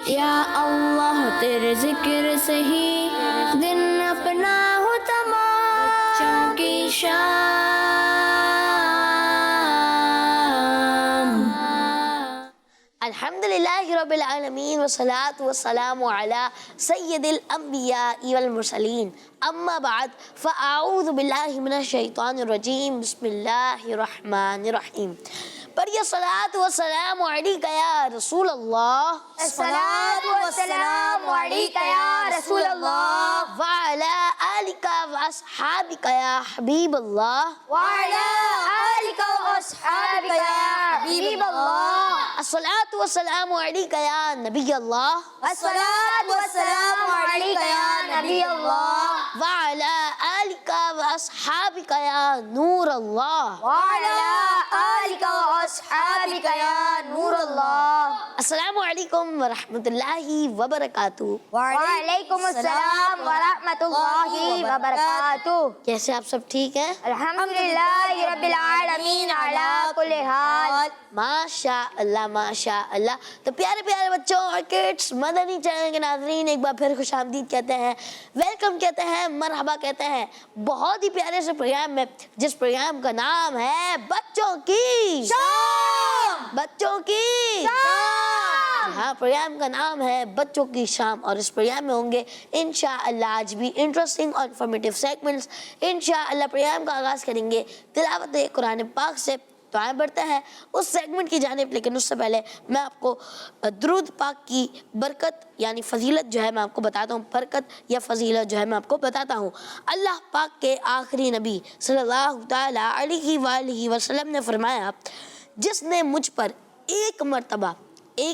یا اللہ تیرے ذکر سے ہی دن اپنا ہو تمام، بچوں کی شام۔ الحمدللہ رب العالمین والصلاة والسلام علی سید الانبیاء والمرسلین، اما بعد فاعوذ باللہ من الشیطان الرجیم، بسم اللہ الرحمن الرحیم۔ پڑھیے الصلاۃ والسلام علیک یا رسول اللہ، الصلاۃ والسلام علیک یا رسول اللہ، وعلی آلک واصحابک یا حبیب اللہ، وعلی آلک واصحابک یا حبیب اللہ، الصلاۃ والسلام علیک یا نبی اللہ، الصلاۃ والسلام علیک یا نبی اللہ، وعلی آلک واصحابک یا نور اللہ، وعلی آلک واصحابک یا نور اللہ۔ السلام علیکم ورحمۃ اللہ وبرکاتہ۔ وعلیکم السلام ورحمۃ اللہ وبرکاتہ۔ کیسے آپ سب ٹھیک ہیں؟ الحمدللہ رب العالمین علی کل حال۔ ماشاء اللہ ماشاء اللہ۔ تو پیارے پیارے بچوں اور کڈس، مدنی چینل کے ناظرین ایک بار پھر خوش آمدید کہتے ہیں، ویلکم کہتے ہیں، مرحبا کہتے ہیں بہت ہی پیارے سے پروگرام میں، جس پروگرام کا نام ہے بچوں کی شام، بچوں کی شام۔ ہاں، پروگرام کا نام ہے بچوں کی شام، اور اس پروگرام میں ہوں گے انشاءاللہ آج بھی انٹرسٹنگ اور انفارمیٹیو سیگمنٹس۔ انشاءاللہ پروگرام کا آغاز کریں گے تلاوت قرآن پاک سے۔ تو آئیں بڑھتے ہیں اس سیگمنٹ کی جانب، لیکن اس سے پہلے میں آپ کو درود پاک کی برکت یعنی فضیلت جو ہے میں آپ کو بتاتا ہوں، برکت یا فضیلت جو ہے میں آپ کو بتاتا ہوں۔ اللہ پاک کے آخری نبی صلی اللہ تعالیٰ علیہ وآلہ وسلم نے فرمایا، جس نے مجھ پر ایک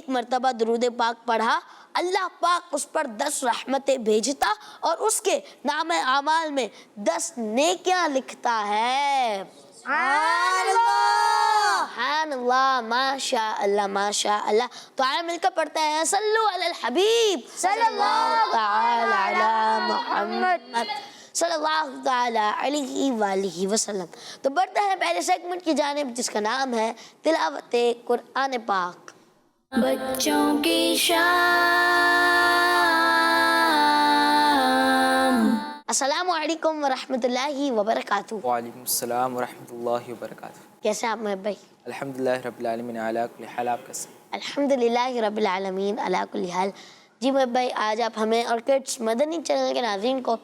مرتبہ درود پاک پڑھا، اللہ پاک اس پر 10 رحمتیں بھیجتا اور اس کے نام اعمال میں 10 نیکیاں لکھتا ہے۔ سبحان اللہ، سبحان اللہ، ماشاء اللہ ماشاء اللہ۔ تو آئے مل کر پڑھتے ہیں صلو علی الحبیب صلی اللہ تعالی علی محمد، محمد صلی اللہ تعالی علیہ وآلہ وسلم۔ تو بڑھتے ہیں پہلے سیگمنٹ کی جانب، جس کا نام ہے تلاوت قرآن پاک۔ بچوں کی شام۔ السلام علیکم ورحمۃ اللہ وبرکاتہ۔ وعلیکم السلام ورحمۃ اللہ وبرکاتہ۔ کیسے آپ محب بھائی؟ الحمدللہ رب العالمین علی کل حال، آپ کیسے؟ الحمدللہ رب العالمین علی کل حال۔ جی محب بھائی، آج آپ ہمیں اور کڈس مدنی چینل کے ناظرین کو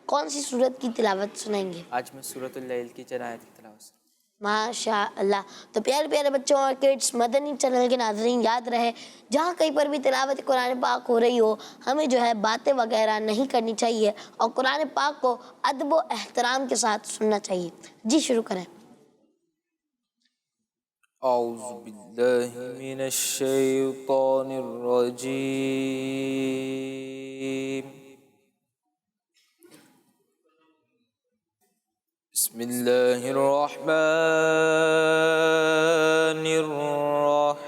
کون سی سورت کی تلاوت سنائیں گے؟ آج میں سورۃ اللیل کی چند آیت کی تلاوت سے۔ ماشاء اللہ۔ تو پیارے پیارے بچوں اور کڈس مدنی چینل کے ناظرین، یاد رہے جہاں کہیں پر بھی تلاوت قرآن پاک ہو رہی ہو، ہمیں جو ہے باتیں وغیرہ نہیں کرنی چاہیے اور قرآن پاک کو ادب و احترام کے ساتھ سننا چاہیے۔ جی شروع کریں۔ اعوذ باللہ من الشیطان الرجیم، بسم اللہ الرحمن الرحیم،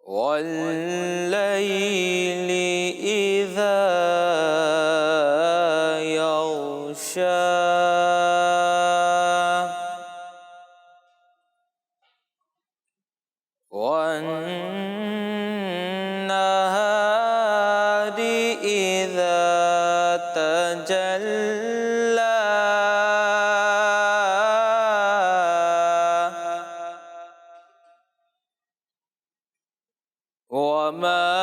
واللیل اذا یغشی، والنہار اذا تجلی، وما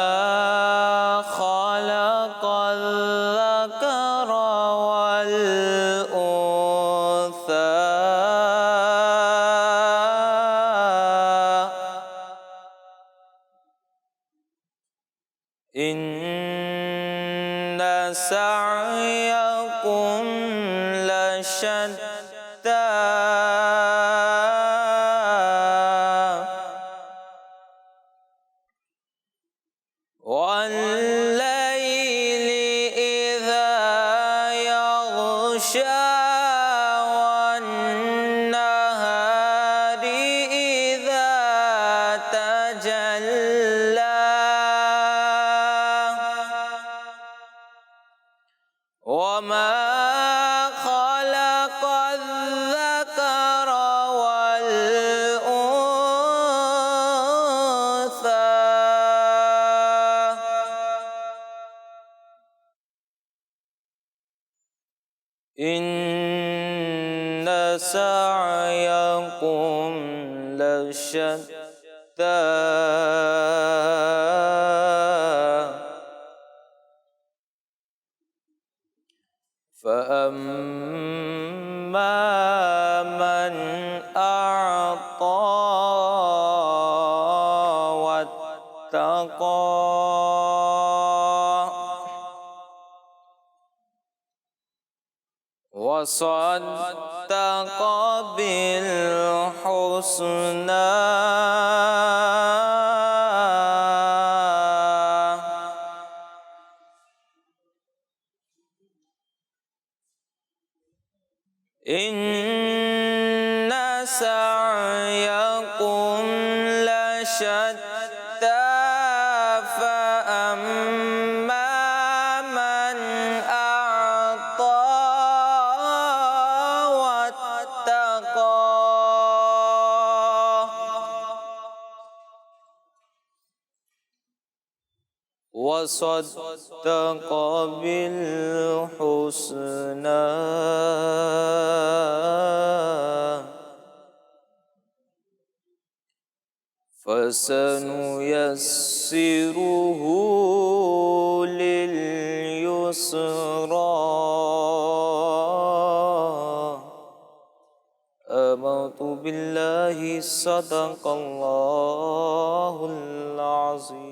خلق الذکر والانثی، ان سعیکم لشتی، واللیل اذا یغشی، والنہار اذا تجلی، وما إن سعيكم لشتى فأما من أعطى واتقى وصدق بالحسنى إن سعيكم لشتى فأما من أعطى واتقى وصدق بالحسنى فسنيسره لليسرى آمنت بالله صدق الله العظيم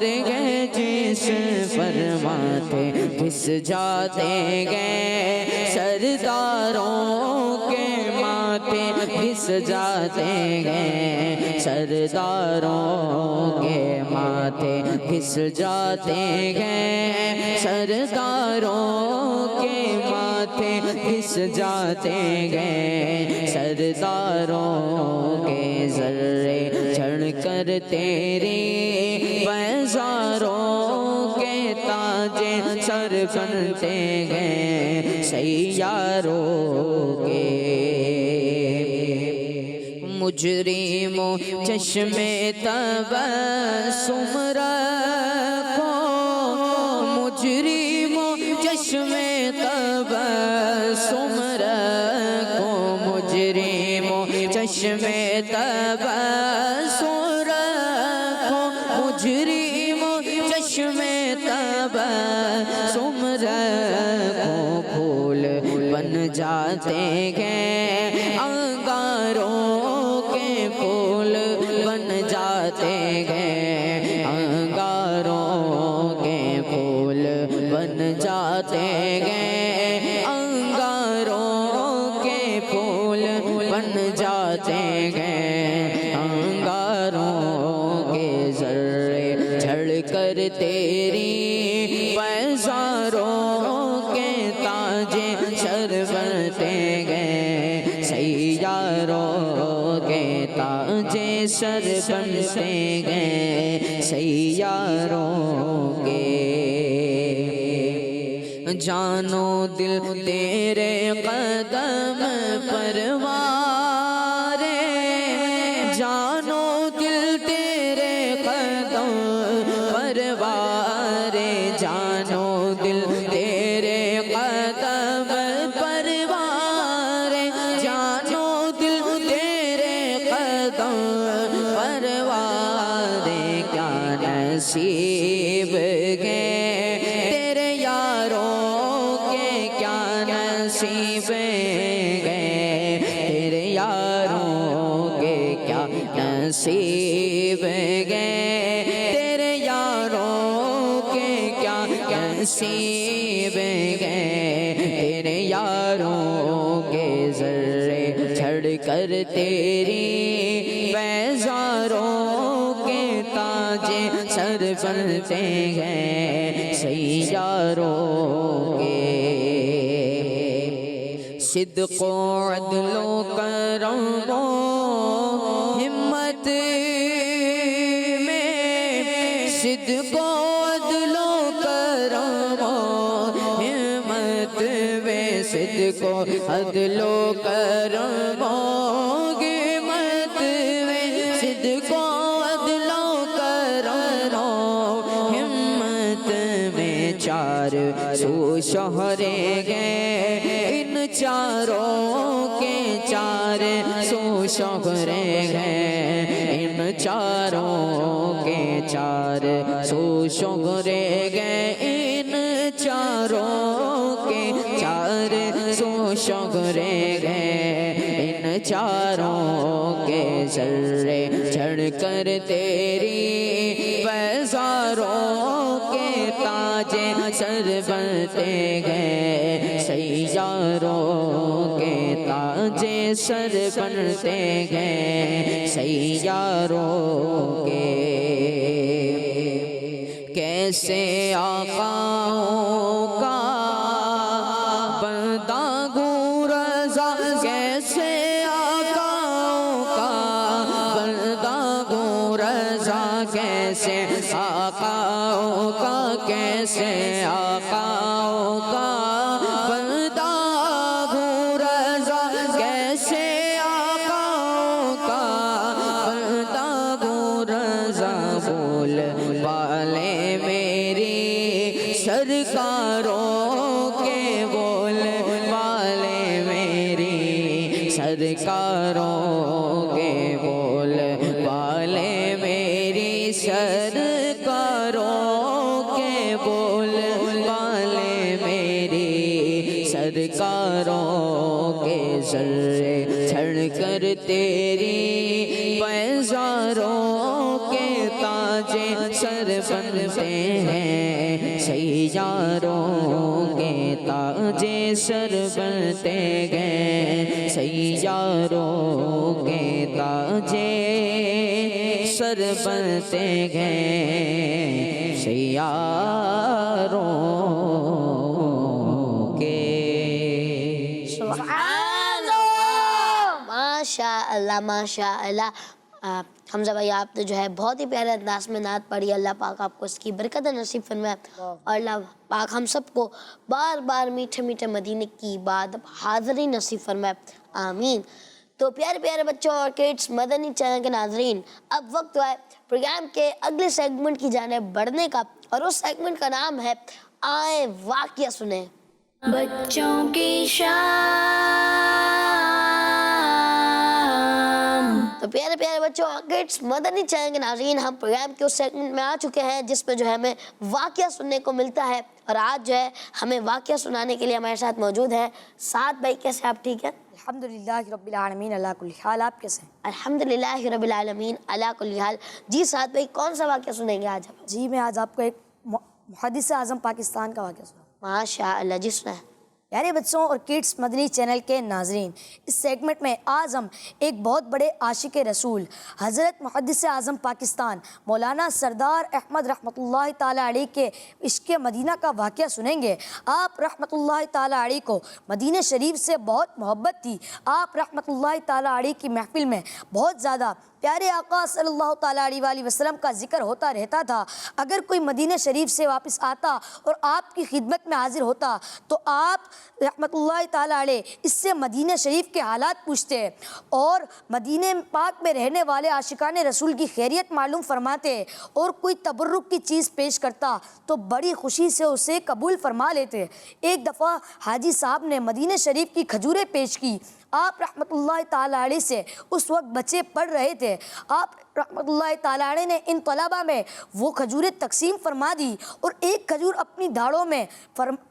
گئے جس فرماتے گھس جاتے گئے سرداروں کے ماتھے گھس جاتے گئے سرداروں کے ماتھے گھس جاتے گئے سرداروں کے ماتھے گھس جاتے گئے سرداروں کے ذرے چڑھ کر تیری بیزاروں کے تاجے سر بنتے گئے سیاروں کے مجرموں چشمے تبسم رکھو مجرموں چشمے تبسم رکھو مجرموں چشمے تبسم رکھو مجرموں چشمے تبسم رکھو پھول بن جاتے گئے انگاروں کے پھول بن جاتے گئے انگاروں کے پھول بن جاتے گئے انگاروں کے پھول بن جاتے گئے انگاروں کے ذرے جھڑ کر تیری بیزاروں کے تاجے سر بنتے گئے سیاروں کے تاجے سر بنتے گئے سیاروں کے جانو دل تیرے قدم پروارے جانو دل تیرے قدم پروارے جانو دل تیرے قدم پروارے جانو دل تیرے قدم پروارے کیا نصیب گئے تیرے یاروں کے کیا نصیب گئے تیرے یاروں کے کیا نصیب گئے تیرے یاروں کے کیا نصیب گئے تیرے یاروں کے ذرے جھڑ کر تیری بیزاروں کے تاجے سر بنتے گئے سیاروں کے صدق و عدل و کرم و ہمت میں صدق و عدل و کرم و ہمت میں صدق و عدل و کرم و ہمت میں صدق و عدل و کرم و ہمت میں چار سو شہرے گئے ان چاروں کے چار سو شہرے گئے ان چاروں کے چار سو شہرے گئے ان چاروں کے چار سو شہرے گئے ان چاروں کے ذرے چڑھ کر تیری بیزاروں کے تاجے سر بنتے گئے سیاروں کے تاجے سر بنتے گئے سیاروں کے کیسے آقاؤں کا بندہ گورزا کیسے آقاؤں کا بندہ گورزا کیسے آقاؤں کا کیسے آقاؤں کا بندہ گورزا کیسے آقاؤں کا بندہ گورزا بول والے میری سرکاروں کے بول والے میری سرکاروں کے بول والے میری سرکاروں کے بول والے میری سرکاروں کے ذرے چھڑ کر تیری بیزاروں کے تاج تاج سر بنتے ہیں سیاروں کے تاج سر بنتے ہیں سیاروں کے تاج سر بنتے ہیں سیاروں کے ماشاء اللہ ماشاء اللہ۔ حمزہ بھائی آپ نے جو ہے بہت ہی پیارے انداز میں نعت پڑھی، اللہ پاک آپ کو اس کی برکت نصیب فرمائے اور اللہ پاک ہم سب کو بار بار میٹھے میٹھے مدینے کی بات حاضری نصیب فرمائے، آمین۔ تو پیارے پیارے بچوں اور کڈس مدنی چینل کے ناظرین، اب وقت ہوا ہے پروگرام کے اگلے سیگمنٹ کی جانب بڑھنے کا، اور اس سیگمنٹ کا نام ہے آئیں واقعہ سنیں۔ بچوں کی شام۔ تو پیارے پیارے بچوں اور کڈس مدنی چینل کے ناظرین، ہم پروگرام کے اس سیگمنٹ میں آ چکے ہیں جس میں جو ہے ہمیں واقعہ سننے کو ملتا ہے، اور آج جو ہے ہمیں واقعہ سنانے کے لیے ہمارے ساتھ موجود ہیں سعد بھائی۔ کیسے آپ ٹھیک ہیں؟ الحمدللہ رب العالمین علی کل حال، آپ کیسے ہیں؟ الحمدللہ رب العالمین علی کل حال۔ جی سعد بھائی، کون سا واقعہ سنیں گے آج آپ؟ جی میں آج آپ کو ایک محدث اعظم پاکستان کا واقعہ سناؤں۔ ماشاء اللہ، جی سنائیں۔ پیارے بچوں اور کڈس مدنی چینل کے ناظرین، اس سیگمنٹ میں آج ہم ایک بہت بڑے عاشق رسول حضرت محدث اعظم پاکستان مولانا سردار احمد رحمۃ اللہ تعالیٰ علیہ کے عشق مدینہ کا واقعہ سنیں گے۔ آپ رحمۃ اللہ تعالیٰ علیہ کو مدینہ شریف سے بہت محبت تھی۔ آپ رحمۃ اللہ تعالیٰ علیہ کی محفل میں بہت زیادہ پیارے آقا صلی اللہ تعالیٰ علیہ وآلہ وسلم کا ذکر ہوتا رہتا تھا۔ اگر کوئی مدینہ شریف سے واپس آتا اور آپ کی خدمت میں حاضر ہوتا تو آپ رحمۃ اللہ تعالیٰ علیہ اس سے مدینہ شریف کے حالات پوچھتے اور مدینہ پاک میں رہنے والے عاشقان رسول کی خیریت معلوم فرماتے، اور کوئی تبرک کی چیز پیش کرتا تو بڑی خوشی سے اسے قبول فرما لیتے۔ ایک دفعہ حاجی صاحب نے مدینہ شریف کی کھجوریں پیش کی۔ آپ رحمۃ اللہ تعالیٰ علیہ سے اس وقت بچے پڑھ رہے تھے۔ آپ رحمۃ اللہ تعالیٰ علیہ نے ان طلباء میں وہ کھجوریں تقسیم فرما دی، اور ایک کھجور اپنی دھاڑوں میں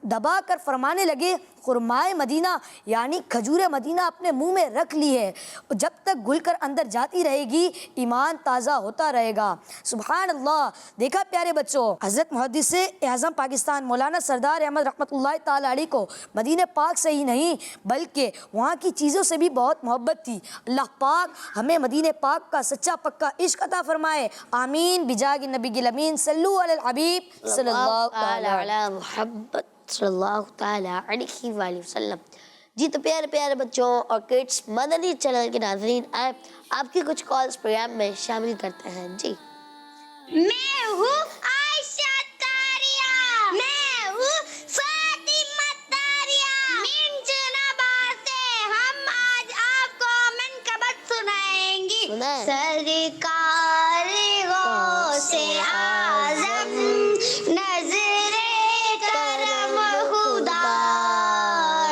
دبا کر فرمانے لگے، خرمائے مدینہ یعنی کھجور مدینہ اپنے منہ میں رکھ لی ہے، جب تک گھل کر اندر جاتی رہے گی ایمان تازہ ہوتا رہے گا۔ سبحان اللہ۔ دیکھا پیارے بچوں، حضرت محدث اعظم پاکستان مولانا سردار احمد رحمۃ اللہ تعالیٰ علیہ کو مدینہ پاک سے ہی نہیں بلکہ وہاں کی چیزوں سے بھی بہت محبت تھی۔ اللہ پاک ہمیں مدینہ پاک کا سچا پکا عشق عطا فرمائے، آمین بجاہ نبی الامین صلو علی الحبیب صلی اللہ تعالی علی محمد صلی اللہ تعالی علیہ وآلہ وسلم۔ جی تو پیارے پیارے بچوں اور کڈس مدنی چینل کے ناظرین، آئے آپ کی کچھ کالز پروگرام میں شامل کرتے ہیں۔ جی میں ہوں عائشہ تاریہ، میں ہوں فاطمہ تاریہ، من جنابات سے ہم آج آپ کو منقبت سنائیں گی۔ سنائیں۔ سرکار غوث اعظم نظر کرم خدا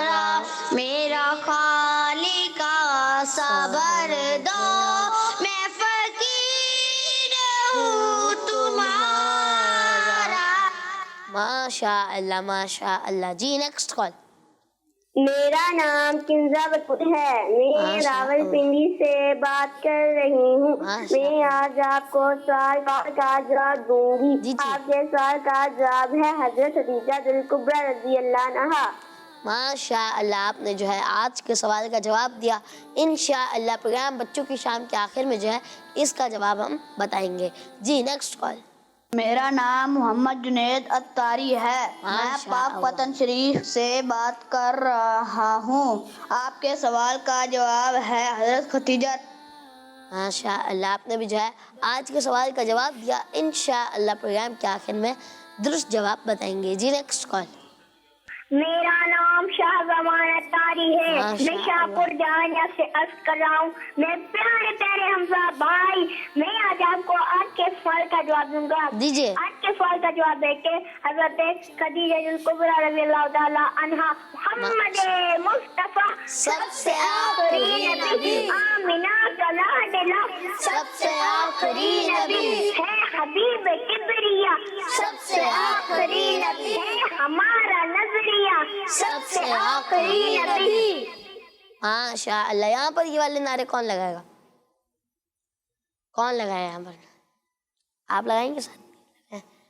را، میرا خالق صبر دو، میں فقیر ہوں تمہارا۔ ماشاء اللہ ماشاء اللہ۔ جی نیکسٹ کال۔ میرا نام کنزا بطور ہے، میں راول پنڈی سے بات کر رہی ہوں۔ میں آج آپ کو سوال کا جواب دوں گی۔ آپ کے سوال کا جواب ہے حضرت خدیجہ الکبریٰ رضی اللہ عنہا۔ ماشاء اللہ، آپ نے جو ہے آج کے سوال کا جواب دیا۔ انشاءاللہ پروگرام بچوں کی شام کے آخر میں جو ہے اس کا جواب ہم بتائیں گے۔ جی نیکسٹ کال۔ میرا نام محمد جنید اتاری ہے، میں پاک وطن شریف سے بات کر رہا ہوں۔ آپ کے سوال کا جواب ہے حضرت خدیجہ۔ ماشاء اللہ، آپ نے بھی جو ہے آج کے سوال کا جواب دیا۔ انشاءاللہ پروگرام کے آخر میں درست جواب بتائیں گے۔ جی نیکسٹ کال۔ میرا نام شاہ زمان اتاری ہے، میں شاہ پور جہانیہ سے عرض کر رہا ہوں۔ میں پیارے پیارے حمزہ بھائی، میں آج آپ کو آج کے سوال کا جواب دوں گا۔ دیجیے۔ آج کے سوال کا جواب ہے کہ حضرت خدیجہ الکبریٰ رضی اللہ تعالیٰ عنہا محمد مصطفیٰ سب سے آخری نبی، آمینہ کا لاڈلا سب سے آخری نبی، ہے حبیب کبریا سب سے آخری نبی، ہے ہمارا نظریہ سب سے آخری نبی۔ ماشاء اللہ۔ یہاں پر یہ والے نعرے کون لگائے گا؟ کون لگایا یہاں پر؟ آپ لگائیں گے ساتھ؟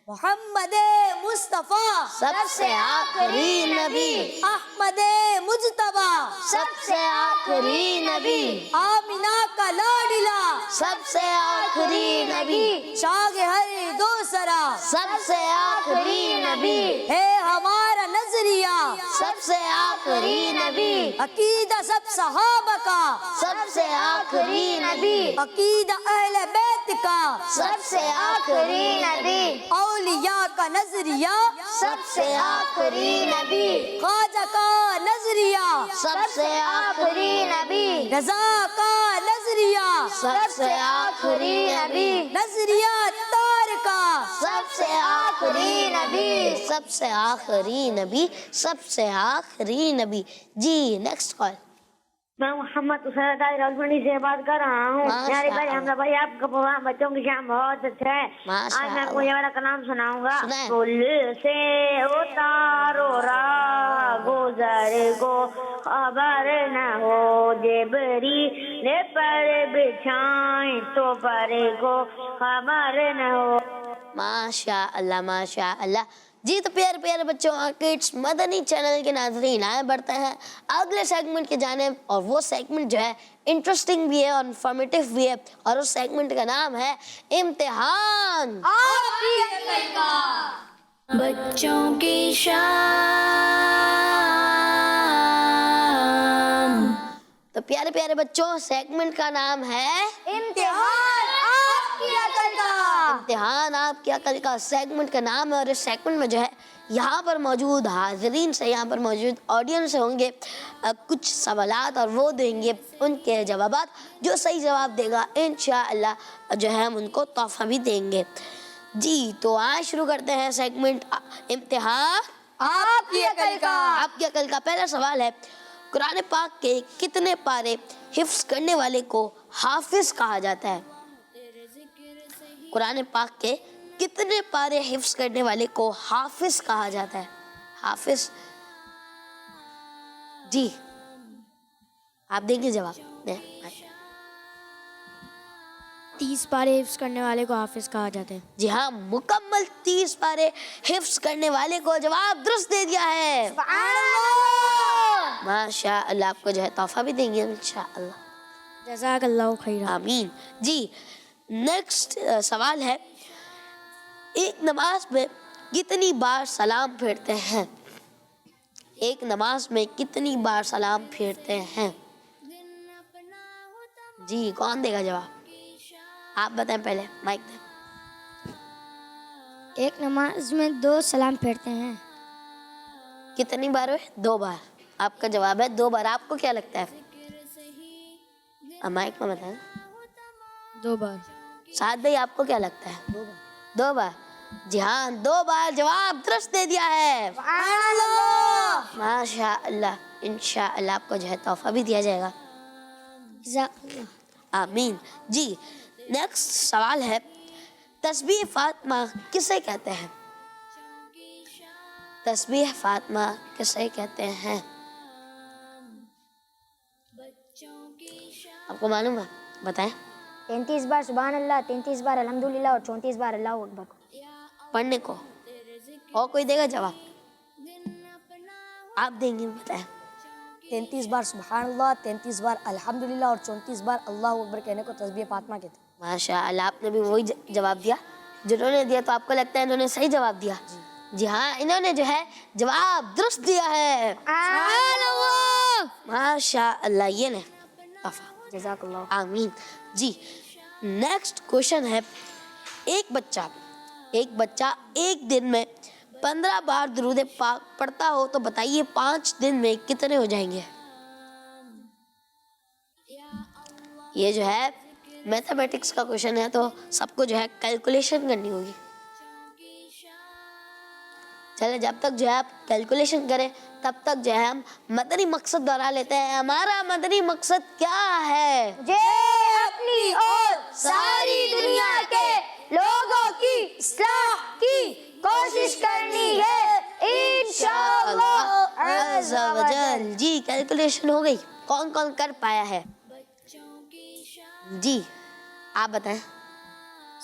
محمد مصطفیٰ سب سے آخری نبی، احمد مجتبی سب سے آخری نبی، آمینہ کا لاڈلا سب سے آخری نبی، شاگ ہر دو سرا سب سے آخری نبی، ہے ہمارا نظریہ سب سے آخری نبی، عقیدہ سب صحابہ کا سب سے آخری نبی، عقیدہ اہل بیت کا سب سے آخری نبی، اولیاء کا نظریہ سب سے آخری نبی، خواجہ کا نظریہ سب سے آخری نبی، رضا کا نظریہ سب سے آخری نبی، نظریہ تار کا سب سے آخری نبی، سب سے آخری نبی، سب سے آخری نبی۔ جی نیکسٹ کال۔ میں محمد اسرت علی راولپنڈی سے بات کر رہا ہوں۔ میارے بھائی حمزہ بھائی، آپ کا پروگرام بچوں کی شان بہت اچھا ہے۔ آج میں آپ کو یہ والا کلام سناؤں گا۔ پل سے اتارو راہ گزر کو خبر نہ ہو، جبریل پر بچھائیں تو پر کو خبر نہ ہو۔ ماشاء اللہ ماشاء اللہ۔ جی تو پیارے پیارے بچوں، کڈس مدنی چینل کے ناظرین، آئے بڑھتے ہیں اگلے سیگمنٹ کی جانب، اور وہ سیگمنٹ جو ہے انٹرسٹنگ بھی ہے اور انفارمیٹیو بھی ہے، اور اس سیگمنٹ کا نام ہے امتحان۔ بچوں کی شان۔ تو پیارے پیارے بچوں، سیگمنٹ کا نام ہے امتحان آپ کی عقل کا۔ امتحان آپ کی عقل کا سیگمنٹ کا نام ہے، اور اس سیگمنٹ میں جو ہے یہاں پر موجود حاضرین سے، یہاں پر موجود آڈینس سے ہوں گے کچھ سوالات، اور وہ دیں گے ان کے جوابات۔ جو صحیح جواب دے گا انشاءاللہ جو ہے ہم ان کو تحفہ بھی دیں گے۔ جی تو آج شروع کرتے ہیں سیگمنٹ امتحان آپ کی عقل کا۔ آپ کی عقل کا۔ پہلا سوال ہے، قرآن پاک کے کتنے پارے حفظ کرنے والے کو حافظ کہا جاتا ہے؟ قرآن پاک کے کتنے پارے حفظ کرنے والے کو حافظ کہا جاتا ہے؟ حافظ۔ جی آپ دیں گے جواب؟ 30 پارے حفظ کرنے والے کو حافظ کہا جاتا ہے۔ جی ہاں، مکمل 30 پارے حفظ کرنے والے کو جواب درست دے دیا ہے۔ ماشاء اللہ، آپ کو جو ہے تحفہ بھی دیں گے انشاءاللہ۔ جزاک اللہ خیر۔ آمین۔ جی نیکسٹ سوال ہے، ایک نماز میں کتنی بار سلام پھیرتے ہیں؟ ایک نماز میں کتنی بار سلام پھیرتے ہیں؟ جی کون دے گا جواب؟ آپ بتائیں پہلے، مائک دیں۔ ایک نماز میں 2 سلام پھیرتے ہیں۔ کتنی بار ہوئے؟ 2 بار۔ آپ کا جواب ہے 2 بار۔ آپ کو کیا لگتا ہے؟ مائک میں بتائیں۔ 2 بار۔ سعد بھائی آپ کو کیا لگتا ہے؟ 2 بار۔ جی ہاں، 2 بار جواب درست دے دیا ہے۔ ماشاء اللہ، انشاءاللہ آپ کو جو ہے تحفہ بھی دیا جائے گا۔ آمین۔ جی نیکسٹ سوال ہے، تسبیح فاطمہ کسے کہتے ہیں؟ تسبیح فاطمہ کسے کہتے ہیں؟ آپ کو معلوم ہے؟ بتائیں۔ 33 بار سبحان اللہ، 33 بار الحمدللہ اور 34 بار اللہ اکبر۔ پڑھنے کو اور کوئی دے گا جواب؟ آپ دیں گے، بتائیں۔ 33 بار سبحان اللہ، 33 بار الحمدللہ اور 34 بار اللہ اکبر کہنے کو تسبیح فاطمہ کہتے ہیں۔ ماشاء اللہ، آپ نے بھی وہی جواب دیا جنہوں نے دیا، تو آپ کو لگتا ہے انہوں نے صحیح جواب دیا؟ جی ہاں، انہوں نے جو ہے جواب درست دیا ہے۔ ماشاء اللہ، یہ لیں تحفہ۔ جزاک اللہ۔ آمین۔ جی نیکسٹ کوشچن ہے، ایک بچہ ایک دن میں 15 بار درود پاک پڑھتا ہو تو بتائیے 5 دن میں کتنے ہو جائیں گے؟ یہ جو ہے میتھمیٹکس کا کوشچن ہے، تو سب کو جو ہے کیلکولیشن کرنی ہوگی۔ چلے، جب تک جو ہے آپ کیلکولیشن کریں تب تک جو ہے ہم مدنی مقصد دہرا لیتے ہیں۔ ہمارا مدنی مقصد کیا ہے؟ اپنی اور ساری دنیا کے لوگوں کی اصلاح کی کوشش کرنی ہے انشاءاللہ عز و جل۔ جی کیلکولیشن ہو گئی؟ کون کون کر پایا ہے؟ جی آپ بتائیں۔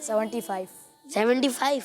75 75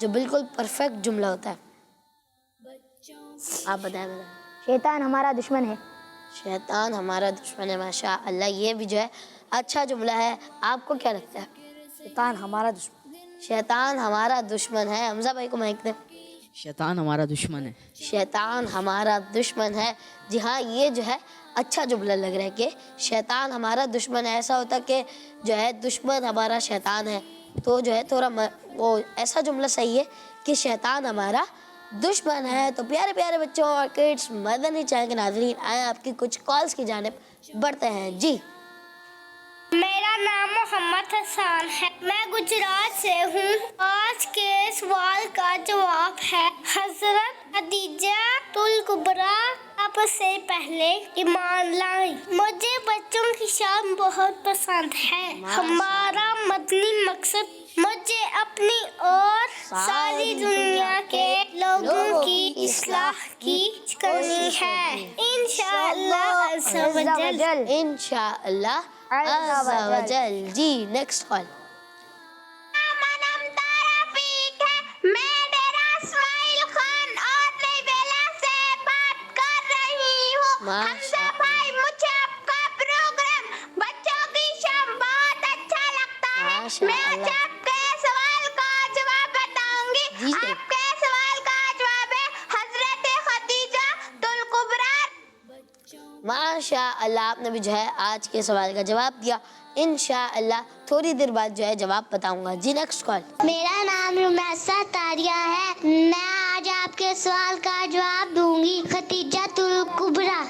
جو بالکل پرفیکٹ جملہ ہوتا ہے؟ آپ بتائیں. شیطان ہمارا دشمن ہے. شیطان ہمارا دشمن ہے. ماشاء اللہ، یہ بھی جو ہے اچھا جملہ ہے. آپ کو کیا لگتا ہے؟ شیطان ہمارا دشمن. شیطان ہمارا دشمن ہے. حمزہ بھائی کو مائک دیں. شیطان ہمارا دشمن ہے. شیطان ہمارا دشمن ہے. جی ہاں، یہ جو ہے اچھا جملہ لگ رہا ہے کہ شیطان ہمارا دشمن ہے. ایسا ہوتا کہ جو ہے دشمن ہمارا شیطان ہے، تو جو ہے تھوڑا وہ ایسا جملہ صحیح ہے کہ شیطان ہمارا دشمن ہے. تو پیارے پیارے بچوں اور کڈس مدنی چینل کے ناظرین، آئے آپ کی کچھ کالز کی جانب بڑھتے ہیں. جی، میرا نام محمد حسان ہے، میں گجرات سے ہوں. آج کے سوال کا جواب ہے حضرت خدیجہ الکبریٰ سب سے پہلے ایمان لائی. مجھے بچوں کی شان بہت پسند ہے. ہمارا مدنی مقصد مجھے اپنی اور ساری دنیا کے لوگوں کی اصلاح کی کرنی ہے. انشاءاللہ عز و جل. انشاءاللہ عز و جل. جی، نیکسٹ کال. میں ڈیرا اسماعیل خان اور نئی بیلا سے بات کر رہی ہوں. حمزہ بھائی، مجھے آپ کا پروگرام بچوں کی شان بہت اچھا لگتا ہے. میں آج آپ کے سوال کا جواب بتاؤں گی. آپ کے سوال کا جواب ہے حضرت خدیجہ الکبریٰ. ماشاء اللہ، آپ نے بھی جو ہے آج کے سوال کا جواب دیا. انشاءاللہ تھوڑی دیر بعد جو ہے جواب بتاؤں گا. جی، نیکسٹ کال. میرا نام رمیسہ تاریہ ہے. میں آج آپ کے سوال کا جواب دوں گی. خدیجہ الکبریٰ.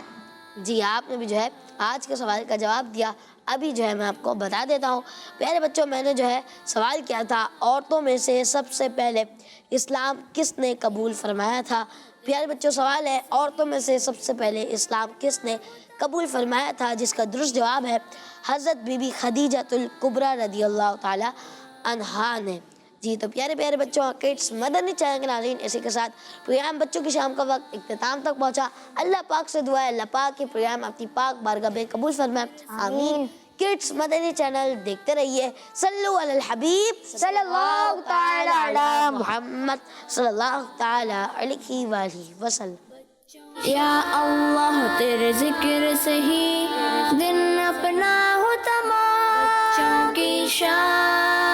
جی، آپ نے بھی جو ہے آج کے سوال کا جواب دیا. ابھی جو ہے میں آپ کو بتا دیتا ہوں. پیارے بچوں، میں نے جو ہے سوال کیا تھا عورتوں میں سے سب سے پہلے اسلام کس نے قبول فرمایا تھا. پیارے بچوں، سوال ہے عورتوں میں سے سب سے پہلے اسلام کس نے قبول فرمایا تھا، جس کا درست جواب ہے حضرت بی بی خدیجہ الکبریٰ رضی اللہ تعالی عنہا نے. جی، تو پیارے پیارے بچوں، کڈس مدنی چینل کے ناظرین، اسی کے ساتھ پروگرام بچوں کی شام کا وقت اختتام تک پہنچا. اللہ پاک سے دعا ہے اللہ پاک کی پروگرام اپنی پاک بارگاہ میں قبول فرمائے. آمین. کڈس مدنی چینل دیکھتے رہیے. صلو علی الحبیب صلی اللہ تعالی علی محمد صلی اللہ تعالی علیہ وآلہ وسلم. یا اللہ تیرے ذکر سے ہی دن اپنا ہو تمام. بچوں کی شان